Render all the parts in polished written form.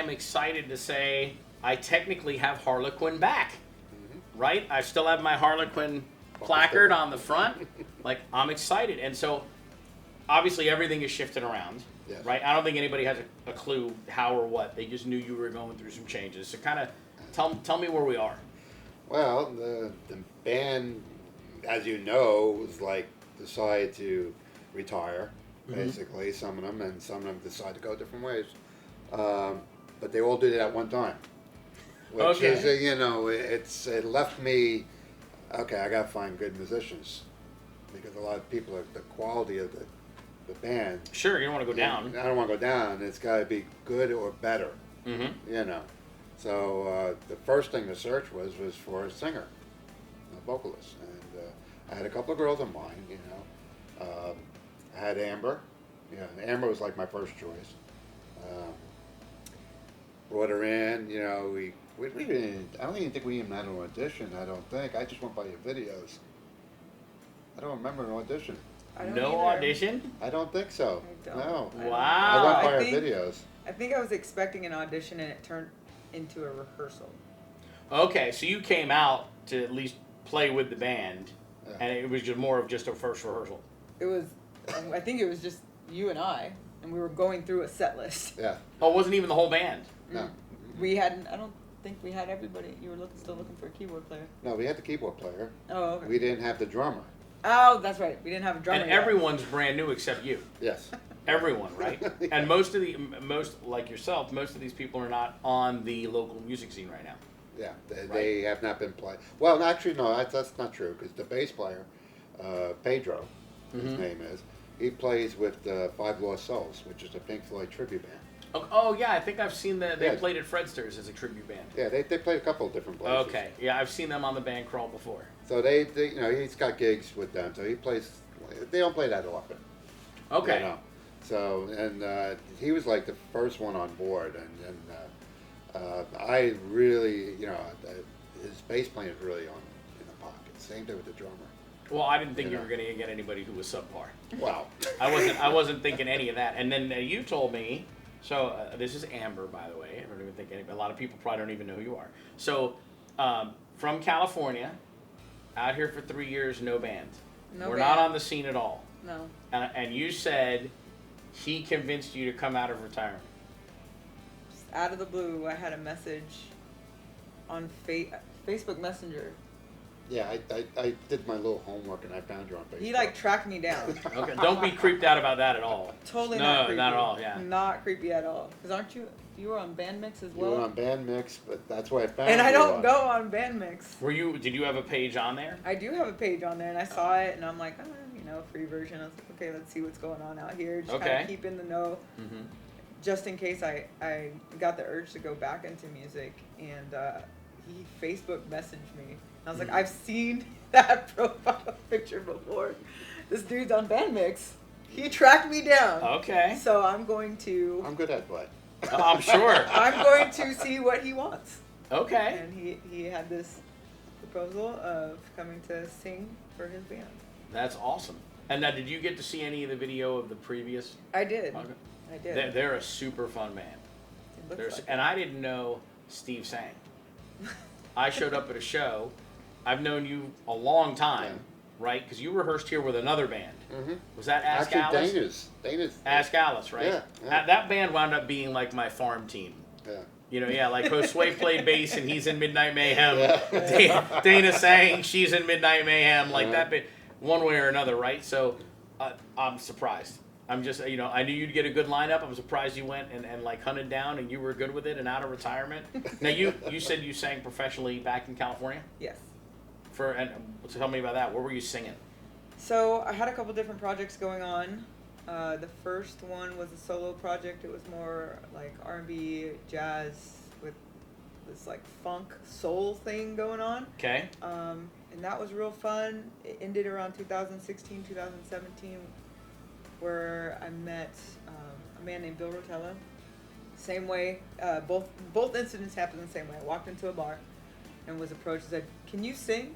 am excited to say I technically have Harlequin back. Right? I still have my Harlequin placard on the front. Like, I'm excited. And so, obviously, everything is shifted around. Yes. Right? I don't think anybody has a clue how or what. They just knew you were going through some changes. So, kind of tell me where we are. Well, the band, as you know, was like decided to retire, basically, some of them, and some of them decided to go different ways. But they all did it at one time. Which is, it left me, okay, I got to find good musicians. Because a lot of people, the quality of the band. Sure, you don't want to go down. I don't want to go down. It's got to be good or better. Mm-hmm. So the first thing to search was for a singer, a vocalist. And I had a couple of girls in mind, I had Amber. Amber was like my first choice. Brought her in, we didn't, I don't even think we even had an audition, I don't think. I just went by your videos. I don't remember an audition. No audition? I don't think so. I don't. No. Wow. I went by our videos. I think I was expecting an audition and it turned into a rehearsal. Okay, so you came out to at least play with the band, and it was just more of just a first rehearsal. It was, I think it was just you and we were going through a set list. Yeah. Oh, it wasn't even the whole band? No. We hadn't, I don't think we had everybody. You were still looking for a keyboard player. No, we had the keyboard player. Oh, okay. We didn't have the drummer. Oh, that's right. We didn't have a drummer And yet. everyone's brand new except you. Yes. Everyone, right? And most like yourself, most of these people are not on the local music scene right now. Yeah, they have not been playing. Well, actually, no, that's not true, because the bass player, Pedro, his name is, he plays with Five Lost Souls, which is a Pink Floyd tribute band. Oh yeah, I think I've seen they played at Fredster's as a tribute band. Yeah, they played a couple of different places. Okay, yeah, I've seen them on the band crawl before. So they he's got gigs with them, so he plays. They don't play that often. Okay. So and he was like the first one on board, and I really, his bass playing is really in the pocket. Same thing with the drummer. Well, I didn't think you were going to get anybody who was subpar. Wow. I wasn't thinking any of that. And then you told me. So this is Amber, by the way. I don't even think a lot of people probably don't even know who you are. So from California, out here for 3 years, no band. We're not on the scene at all. No. And you said he convinced you to come out of retirement. Just out of the blue, I had a message on Facebook Messenger. Yeah, I did my little homework and I found you on Facebook. He tracked me down. Okay, don't be creeped out about that at all. Totally No, not creepy. not at all, yeah. Not creepy at all. Because aren't you were on Band Mix as You well? were on Band Mix, but that's why I found And you I don't on. go on Band Mix. Did you have a page on there? I do have a page on there, and I saw it, and I'm like, free version. I was like, okay, let's see what's going on out here. Just kind of keep in the know, just in case I got the urge to go back into music. And he Facebook messaged me. I was like, I've seen that profile picture before. This dude's on Band Mix. He tracked me down. Okay. So I'm going to. I'm good at what? I'm sure. I'm going to see what he wants. Okay. And he had this proposal of coming to sing for his band. That's awesome. And now, did you get to see any of the video of the previous? I did. Okay. I did. They're a super fun band. It looks like And I didn't know Steve sang. I showed up at a show. I've known you a long time, right? Because you rehearsed here with another band. Mm-hmm. Was that Ask Alice? Dana's. Ask Alice, right? Yeah. That band wound up being like my farm team. Yeah. Like Josue played bass and he's in Midnight Mayhem. Yeah. Dana sang, she's in Midnight Mayhem, like that bit, one way or another, right? So I'm surprised. I'm just, I knew you'd get a good lineup. I'm surprised you went and hunted down and you were good with it and out of retirement. Now, you said you sang professionally back in California? Yes. And tell me about that. Where were you singing? So I had a couple different projects going on. The first one was a solo project. It was more like R&B, jazz with this funk soul thing going on. Okay. And that was real fun. It ended around 2016, 2017, where I met a man named Bill Rotella. Same way, both incidents happened the same way. I walked into a bar and was approached and said, "Can you sing?"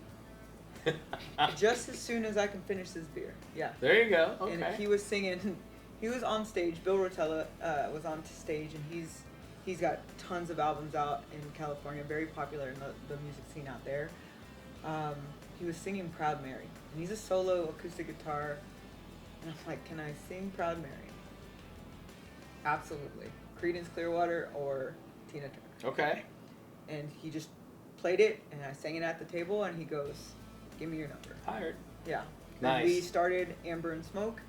Just as soon as I can finish this beer. Yeah. There you go. Okay. And he was singing. He was on stage. Bill Rotella was on stage, and He's got tons of albums out in California, very popular in the music scene out there. He was singing Proud Mary. And he's a solo acoustic guitar. And I'm like, can I sing Proud Mary? Absolutely. Creedence Clearwater or Tina Turner. Okay. And he just played it, and I sang it at the table, and he goes, give me your number. Hired. Yeah. Nice. And we started Amber and Smoke.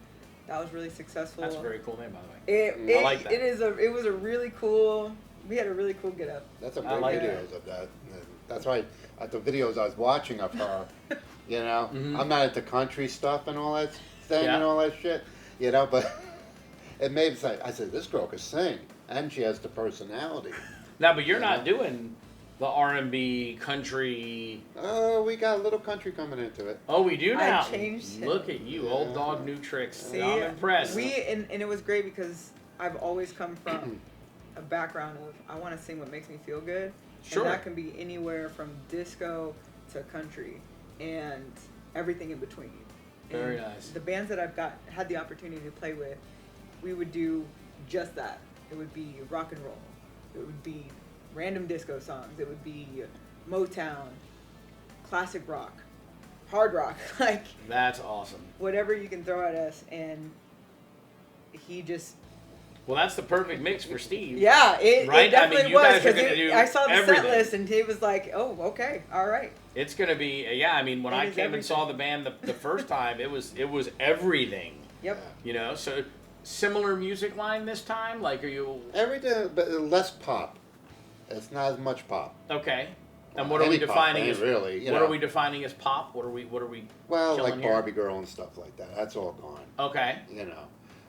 That was really successful. That's a very cool name, by the way. I like that. It was a really cool. We had a really cool get up. That's some I great like videos of that. That's why at the videos I was watching of her, you know, I'm not into country stuff and all that thing and all that shit, you know, but it made me say, I said, this girl can sing, and she has the personality. Now, but you're not doing the R&B country. Oh, we got a little country coming into it. Oh, we do now. I changed it. Look at you, old dog, new tricks. See, I'm impressed. and it was great because I've always come from a background of I want to sing what makes me feel good. Sure. And that can be anywhere from disco to country and everything in between. Very And nice. The bands that I've had the opportunity to play with, we would do just that. It would be rock and roll. It would be random disco songs. It would be Motown, classic rock, hard rock, like That's awesome. whatever you can throw at us. And he just, Well, that's the perfect mix for Steve. yeah, it Right? I mean, definitely you was guys are because gonna do I saw the everything. set list and he was like, "Oh, okay, all right." It's gonna be yeah. I mean, when It I is came and saw everything. the band the first time, it was everything. Yep. You know, so similar music line this time. Like, are you Everything, but less pop. It's not as much pop. okay? And what are we Any pop, defining ain't as really? You what know. are we defining as pop? What are we Well, killing like here? Barbie Girl and stuff like that. That's all gone. Okay. You know,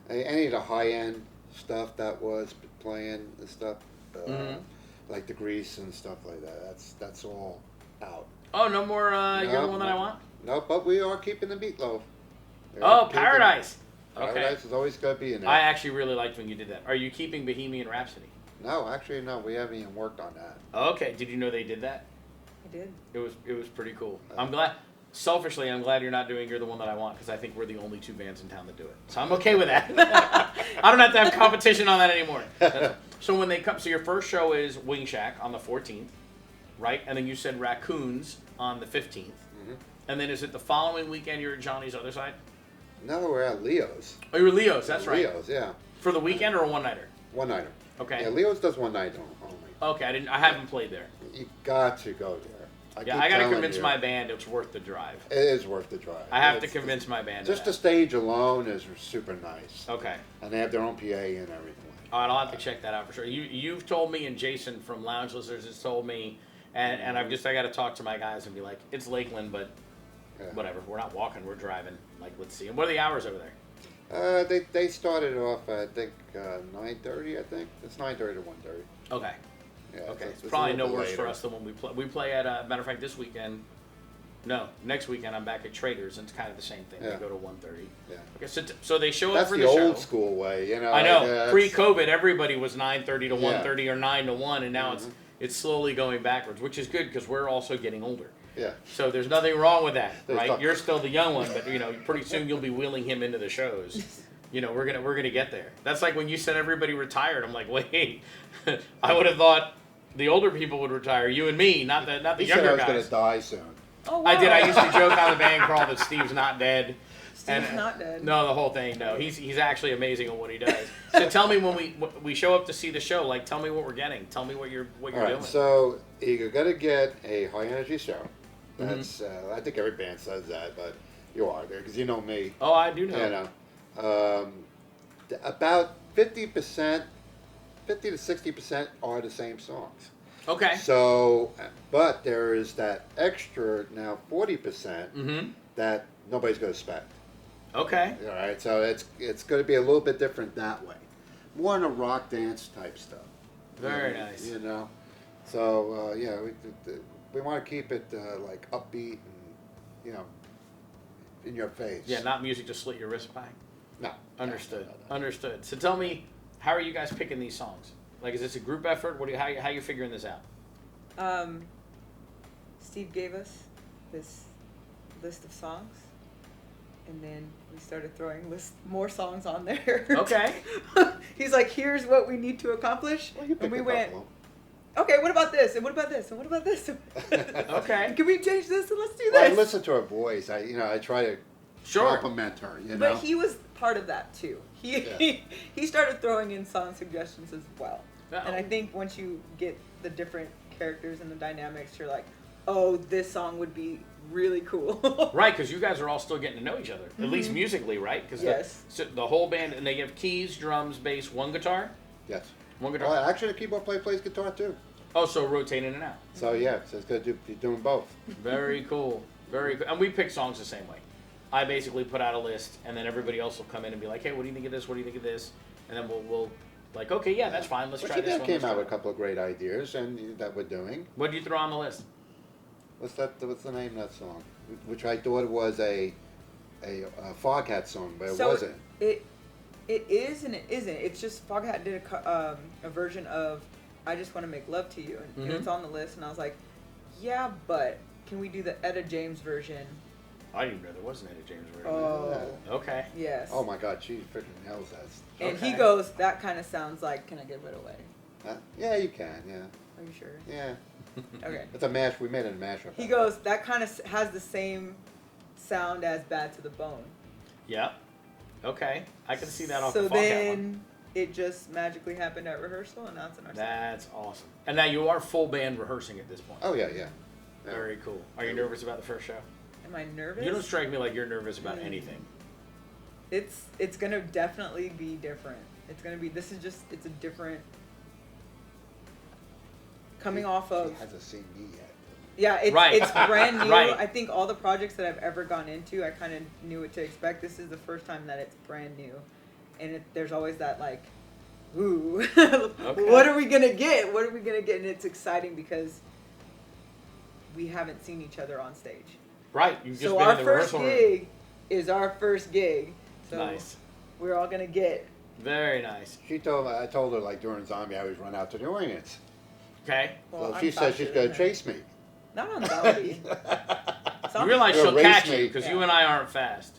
any of the high end stuff that was playing and stuff, like the Grease and stuff like that. That's all out. Oh, no more. You're the No, one that I want. No, but we are keeping the meatloaf. We Oh, are keeping- Paradise. Okay. Paradise is always going to be in there. I actually really liked when you did that. Are you keeping Bohemian Rhapsody? No, actually, no. We haven't even worked on that. Okay. Did you know they did that? I did. It was pretty cool. I'm glad. Selfishly, I'm glad you're not doing You're the One That I Want because I think we're the only two bands in town that do it. So I'm okay with that. I don't have to have competition on that anymore. So when they come, so your first show is Wing Shack on the 14th, right? And then you said Raccoons on the 15th. And then is it the following weekend you're at Johnny's Other Side? No, we're at Leo's. Oh, you're Leo's. That's right. Leo's, yeah. For the weekend or a one-nighter? One nighter. Okay. Yeah, Leo's does one night only. Okay. I haven't played there. You got to go there. Yeah, keep I got to telling convince you, my band it's worth the drive. It is worth the drive. I have to It's- convince my band. Just of the that. stage alone is super nice. Okay. And they have their own PA and everything. All right, I'll have to check that out for sure. You've told me, and Jason from Lounge Listeners has told me, and I got to talk to my guys and be like, it's Lakeland, but Yeah. whatever. We're not walking, we're driving. Like, let's see. And what are the hours over there? They started off I think 9:30. I think it's 9:30 to 1:30. Okay. Yeah, Okay. It's a probably no little bit worse for later. us than when we play. We play at matter of fact this weekend. No, next weekend I'm back at Traders, and it's kind of the same thing. Yeah. We go to 1:30. Yeah. Okay, so they show That's up for the the old show. school way, you know. I know. that's- Pre-COVID, everybody was 9:30 to Yeah. 1:30 or 9 to 1, and now it's slowly going backwards, which is good because we're also getting older. Yeah. So there's nothing wrong with that, There's right? not- You're still the young one, but pretty soon you'll be wheeling him into the shows. We're gonna get there. That's like when you said everybody retired. I'm like, wait, I would have thought the older people would retire. You and me, not the He said younger I was going guys. to die soon. Oh, wow. I did. I used to joke on the band crawl that Steve's not dead. Steve's not dead. No, the whole thing. No, he's actually amazing at what he does. So tell me when we show up to see the show. Like, tell me what we're getting. Tell me what you're All doing. right, so you're going to get a high energy show. Mm-hmm. That's I think every band says that, but you are there because you know me. Oh, I do know. You know, about 50%, 50 to 60% are the same songs. Okay. So, but there is that extra now 40% Mm-hmm. that nobody's going to expect. Okay. All right, so it's going to be a little bit different that way, more in a rock dance type stuff. Very nice. You know, so yeah, we want to keep it like upbeat and in your face. Yeah, not music to slit your wrist by. No. Understood. No. Understood. So tell me, how are you guys picking these songs? Like, is this a group effort? How you figuring this out? Steve gave us this list of songs, And then we started throwing more songs on there. Okay. He's like, here's what we need to accomplish. Well, you and we picked a went, couple. okay, what about this? And what about this? And what about this? Okay. Can we change this? And let's do Well, I this. listen to her voice. I try to Sure. compliment her. But he was part of that too. Yeah. He started throwing in song suggestions as well. Uh-oh. And I think once you get the different characters and the dynamics, you're like, oh, this song would be really cool. Right, because you guys are all still getting to know each other, at least musically, right? Because Yes. the whole band, and they have keys, drums, bass, one guitar? Yes. One guitar? Well, actually, the keyboard player plays guitar too. Oh, so rotating in and out. So yeah, so it's good to be doing both. Very cool. Very cool. And we pick songs the same way. I basically put out a list, and then everybody else will come in and be like, hey, what do you think of this? What do you think of this? And then we'll like, okay, yeah, that's fine. Let's But try you this guys one. came let's out try with a that. couple of great ideas, and that we're doing. What did you throw on the list? What's the name of that song? Which I thought was a Foghat song, but it So wasn't. It is and it isn't. It's just Foghat did a version of I Just Want to Make Love to You, and it's on the list. And I was like, yeah, but can we do the Etta James version? I didn't even know there was an Eddie James version. Oh, Okay. yes. Oh my God, she freaking nails that. And he Okay. goes, that kind of sounds like, can I give it away? Huh? Yeah, you can. Yeah, Are you sure? yeah. Okay. It's a mash. We made it a mashup. He goes, that kind of has the same sound as Bad to the Bone. Yeah. Okay. I can see that off So the Foghat one. then it just magically happened at rehearsal, and now it's in our set. That's awesome. And now you are full band rehearsing at this point. Oh yeah, yeah. Yeah. Very cool. Are you nervous about the first show? Am I nervous? You don't strike me like you're nervous about anything. It's gonna definitely be different. It's gonna be. It's a different. Coming off of. She hasn't seen me yet. Yeah, it's Right. it's brand new. Right. I think all the projects that I've ever gone into, I kind of knew what to expect. This is the first time that it's brand new, and there's always that like, ooh, what are we gonna get? What are we gonna get? And it's exciting because we haven't seen each other on stage. Right. You've just So been our in the first rehearsal room. gig is our first gig. So Nice. we're all gonna get. Very nice. I told her like during Zombie, I always run out to the audience. Okay. Well, So I'm she said faster she's gonna than chase me. her. Not on zombie. You realize She'll she'll race catch me. you because you Yeah. and I aren't fast.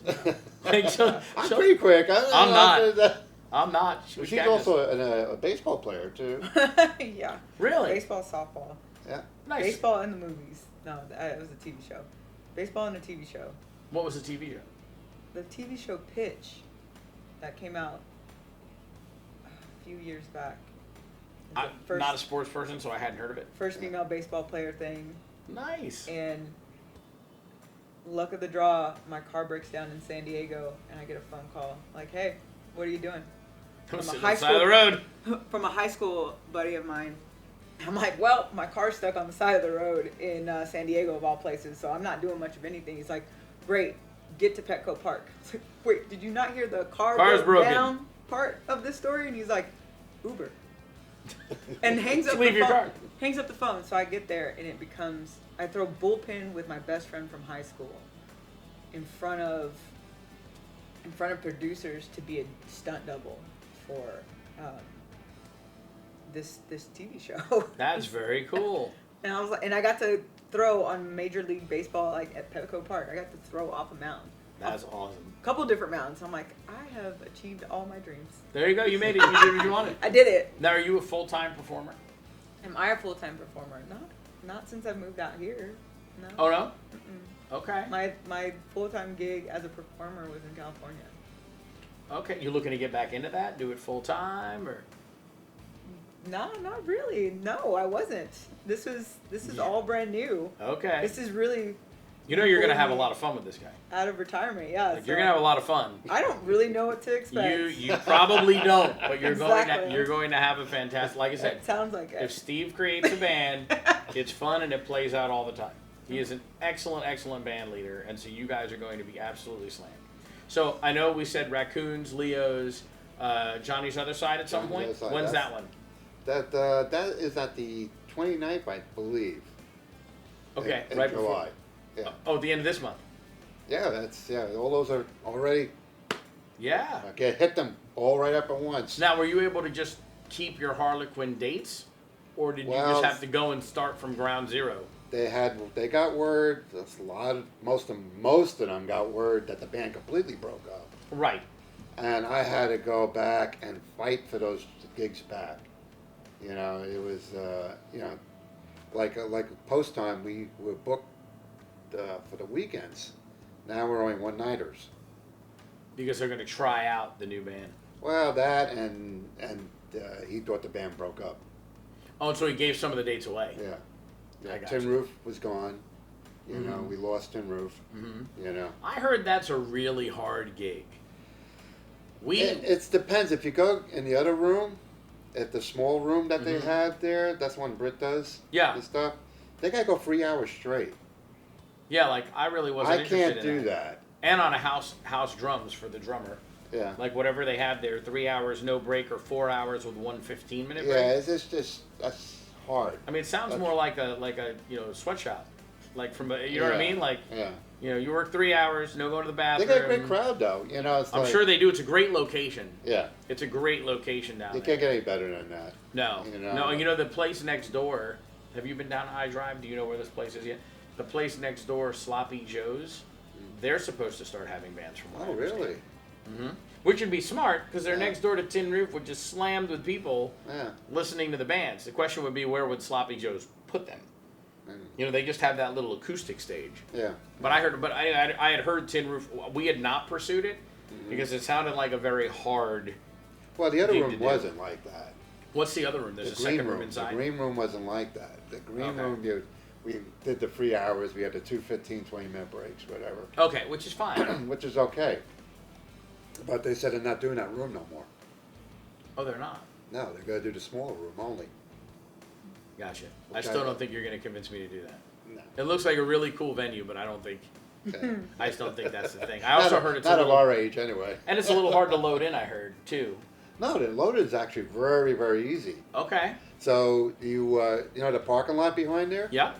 Like, I'm pretty quick. I'm not. I'm not. She'll She's catch us. also a baseball player too. Yeah. Really? Baseball, softball. Yeah. Nice. Baseball and the movies. No, it was a TV show. Baseball and a TV show. What was the TV show? The TV show Pitch that came out a few years back. It's I'm the not a sports person, so I hadn't heard of it. first female baseball player thing. Nice. And luck of the draw, my car breaks down in San Diego, and I get a phone call like, "Hey, what are you doing?" I'm From a sitting high on the side of the school- road. From a high school buddy of mine. I'm like, well, my car's stuck on the side of the road in San Diego of all places, so I'm not doing much of anything. He's like, great, get to Petco Park. I was like, wait, did you not hear the Car's broken. down part of this story? And he's like, Uber. And hangs up Leave the your phone. car. Hangs up the phone. So I get there, and it becomes, I throw bullpen with my best friend from high school in front of producers to be a stunt double for this TV show. That's very cool. And I was like, and I got to throw on Major League Baseball, like at Petco Park. I got to throw off a mound. That's awesome. A couple different mounds. I'm like, I have achieved all my dreams. There you go. You made it. You did what you wanted. I did it. Now, are you a full-time performer? Am I a full-time performer? Not since I've moved out here. No. Oh, no? Mm-mm. Okay. My full-time gig as a performer was in California. Okay. You looking to get back into that? Do it full-time or? No, not really. No, I wasn't. This is all brand new. Okay. This is really You know you're going to have a lot of fun with this guy. out of retirement. Yeah. Like, you're going to have a lot of fun. I don't really know what to expect. You probably don't, but you're Exactly. going to have a fantastic. Like I said, It sounds like if it. Steve creates a band, it's fun and it plays out all the time. He is an excellent band leader, and so you guys are going to be absolutely slammed. So I know we said Raccoons, Leos, Johnny's Other Side at some Johnny's point. Other Side, When's that's- that one? That is at the 29th, I believe. Okay, in right July. before. Yeah. Oh, the end of this month. Yeah, all those are already. Yeah. Okay, hit them all right up at once. Now, were you able to just keep your Harlequin dates, or did you Well- just have to go and start from ground zero? they got word. That's most of them got word that the band completely broke up. Right. And I had to go back and fight for those gigs back. You know, it was like post time we were booked for the weekends. Now we're only one nighters. Because they're going to try out the new band. Well, that and he thought the band broke up. Oh, so he gave some of the dates away. Yeah. I got Tin you. Roof was gone. You know, we lost Tin Roof. You know. I heard that's a really hard gig. It depends. If you go in the other room, at the small room that they have there, that's when Britt does the stuff. They got to go 3 hours straight. Yeah, like I really wasn't interested in I can't do that. And on a house drums for the drummer. Yeah. Like whatever they have there, 3 hours no break or 4 hours with 1 15-minute break. Yeah, it's just that's hard. I mean, it sounds more like a sweatshop, like from a, you know what I mean? Like you work 3 hours, no going to the bathroom. They got a great crowd though. You know, I'm sure they do. It's a great location. Yeah. It's a great location down there. You can't get any better than that. No. You know? No, you know the place next door. Have you been down I Drive? Do you know where this place is yet? The place next door, Sloppy Joe's. They're supposed to start having bands from what I understand. Really? Mm-hmm. Which would be smart because they're next door to Tin Roof, which is slammed with people listening to the bands. The question would be, where would Sloppy Joe's put them? You know, they just have that little acoustic stage. Yeah. But I had heard Tin Roof. We had not pursued it because it sounded like a very hard. Well, the other room wasn't like that. What's the other room? There's a second room inside. The green room wasn't like that. The green room, we did the 3 hours. We had the 2 20-minute breaks, whatever. Okay, which is fine. Which is okay. But they said they're not doing that room no more. Oh, they're not? No, they're going to do the smaller room only. Gotcha. I still don't think you're going to convince me to do that. No. It looks like a really cool venue, but I don't think... Okay. I just don't think that's the thing. I also heard it's not of our age anyway. And it's a little hard to load in, I heard, too. No, the loaded is actually very, very easy. Okay. So you know the parking lot behind there? Yeah.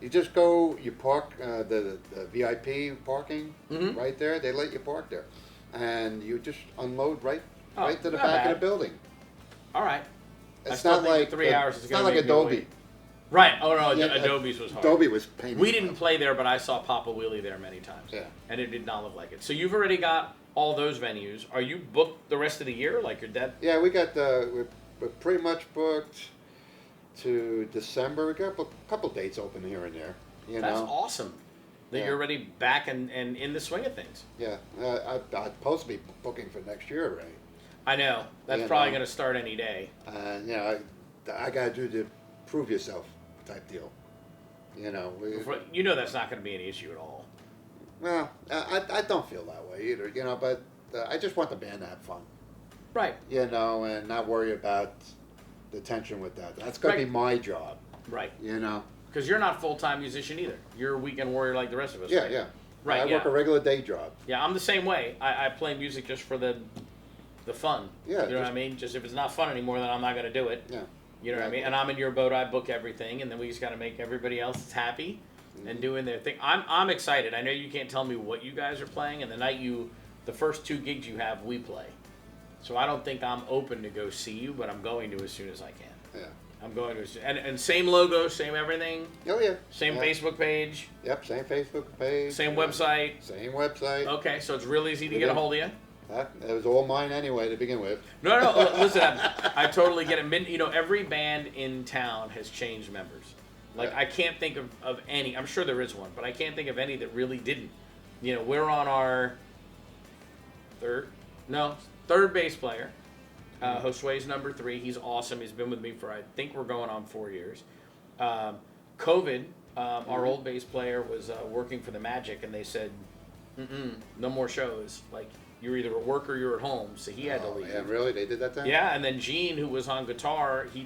You just go, you park the VIP parking right there. They let you park there, and you just unload right to the back of the building. All right. It's not like 3 hours. It's not like Adobe. Right. Oh no, Adobe's was hard. Adobe was painful. We didn't play there, but I saw Papa Wheelie there many times. Yeah. And it did not look like it. So you've already got all those venues. Are you booked the rest of the year? Like your dad? Yeah, we got we're pretty much booked to December. We got a couple dates open here and there. That's awesome. That you're already back and in the swing of things. Yeah, I'm supposed to be booking for next year already. I know. That's probably going to start any day. You know, I got to do the prove yourself type deal. You know. You know that's not going to be an issue at all. Well, I don't feel that way either. You know, but I just want the band to have fun. Right. You know, and not worry about the tension with that. That's going to be my job. Right. You know. Because you're not a full-time musician either. You're a weekend warrior like the rest of us. Yeah, right? yeah. Right. I work a regular day job. Yeah, I'm the same way. I play music just for the fun. Yeah. You know what I mean? Just if it's not fun anymore, then I'm not going to do it. Yeah. You know what I mean? And I'm in your boat. I book everything, and then we just got to make everybody else happy and doing their thing. I'm excited. I know you can't tell me what you guys are playing, and the first 2 gigs you have, we play. So I don't think I'm open to go see you, but I'm going to as soon as I can. Yeah. I'm going to, and same logo, same everything. Oh yeah. Same Facebook page. Yep, same Facebook page. Same website. Same website. Okay, so it's real easy to get a hold of you. It was all mine anyway to begin with. No, listen, I totally get it. You know, every band in town has changed members. Like, I can't think of any. I'm sure there is one, but I can't think of any that really didn't. You know, we're on our third bass player. Josue's number 3. He's awesome. He's been with me for, I think we're going on 4 years. COVID, our old bass player was working for the Magic, and they said, no more shows. Like, you're either at work or you're at home. So he had to leave. Yeah, really? They did that then? Yeah, and then Gene, who was on guitar, he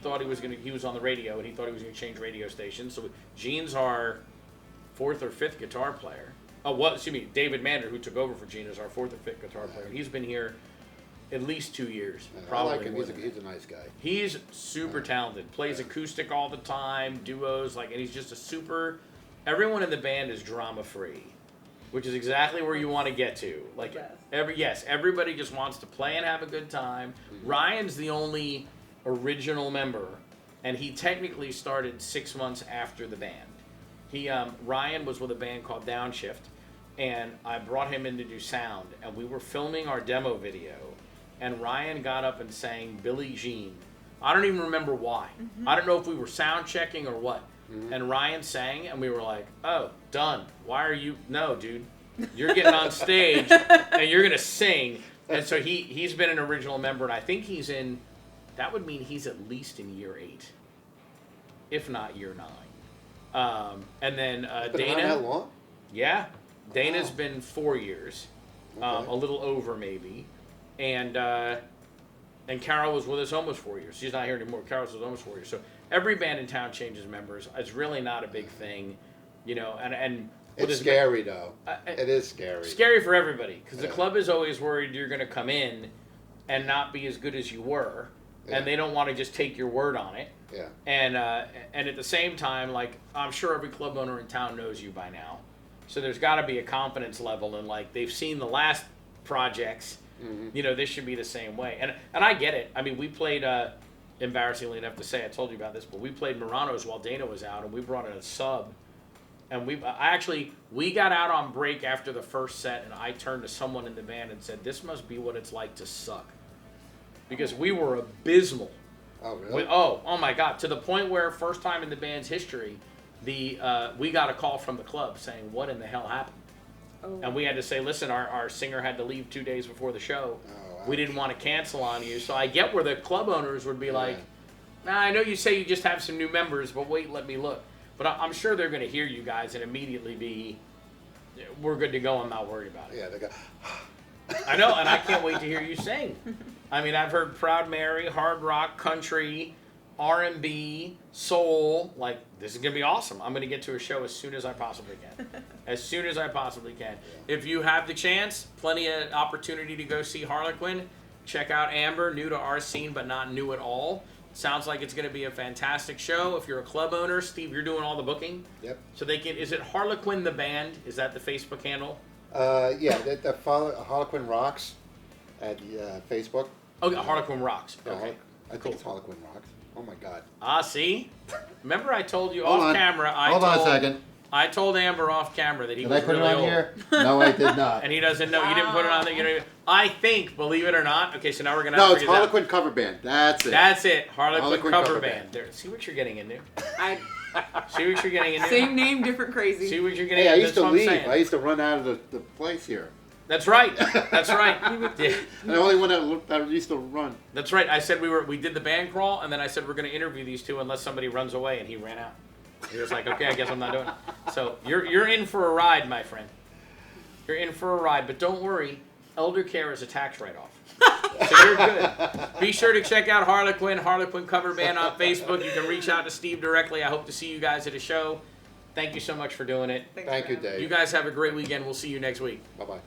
was on the radio, and he thought he was going to change radio stations. So Gene's our 4th or 5th guitar player. David Mander, who took over for Gene, is our 4th or 5th guitar player. And he's been here at least 2 years. Probably I like him. More He's a nice guy. He's super talented. Plays acoustic all the time, duos, and he's just everyone in the band is drama free, which is exactly where you want to get to. Everybody just wants to play and have a good time. Ryan's the only original member, and he technically started 6 months after the band. Ryan was with a band called Downshift, and I brought him in to do sound, and we were filming our demo video, and Ryan got up and sang Billie Jean. I don't even remember why. I don't know if we were sound checking or what. And Ryan sang, and we were like, oh, done. Why are you... No, dude. You're getting on stage, and you're going to sing. And so he's been an original member, and I think he's in... That would mean he's at least in year 8, if not year 9. And then Dana... Been on that long? Yeah. Dana's been 4 years. Okay. A little over, maybe. And Carol was with us almost 4 years. She's not here anymore. Carol was almost 4 years. So every band in town changes members. It's really not a big thing, you know. And it's scary though. It is scary. Scary for everybody because the club is always worried you're going to come in and not be as good as you were, and they don't want to just take your word on it. Yeah. And at the same time, like I'm sure every club owner in town knows you by now, so there's got to be a confidence level, and like they've seen the last projects. You know, this should be the same way. And I get it. I mean, we played, embarrassingly enough to say, I told you about this, but we played Murano's while Dana was out, and we brought in a sub. And we got out on break after the first set, and I turned to someone in the band and said, this must be what it's like to suck. Because we were abysmal. Oh, really? Oh my God. To the point where, first time in the band's history, we got a call from the club saying, what in the hell happened? Oh. And we had to say, listen, our singer had to leave 2 days before the show. Oh, we didn't want to cancel on you. So I get where the club owners would be like, nah, I know you say you just have some new members, but wait, let me look. But I'm sure they're going to hear you guys and immediately be, we're good to go. I'm not worried about it. Yeah, they go. I know, and I can't wait to hear you sing. I mean, I've heard Proud Mary, hard rock, country, R&B, soul. Like, this is going to be awesome. I'm going to get to a show as soon as I possibly can. As soon as I possibly can. If you have the chance, plenty of opportunity to go see Harlequin. Check out Amber, new to our scene, but not new at all. Sounds like it's going to be a fantastic show. If you're a club owner, Steve, you're doing all the booking. Yep. So they can. Is it Harlequin the band? Is that the Facebook handle? Yeah, they follow Harlequin Rocks at Facebook. Oh, Harlequin Rocks. Okay. I think it's Harlequin Rocks. Oh my God. See? Remember I told you Hold off on. camera. Hold on a second. I told Amber off camera that he Did was I put really it on old. here? No, I did not. And he doesn't know. You didn't put it on there. You know, I think, believe it or not. Okay, so now we're gonna. No, it's Harlequin Cover Band. That's it. That's it. Harlequin cover cover band. There, see what you're getting into. I See what you're getting into. same name, different crazy. See what you're getting Hey, I into. used to That's what I'm leave. saying. I used to run out of the place here. That's right. That's right. Yeah. And the only one that used to run. That's right. I said we did the band crawl, and then I said we're going to interview these two unless somebody runs away, and he ran out. He was like, okay, I guess I'm not doing it. So you're in for a ride, my friend. You're in for a ride, but don't worry, elder care is a tax write-off. So you're good. Be sure to check out Harlequin Cover Band on Facebook. You can reach out to Steve directly. I hope to see you guys at a show. Thank you so much for doing it. Thank you, Dave. You guys have a great weekend. We'll see you next week. Bye-bye.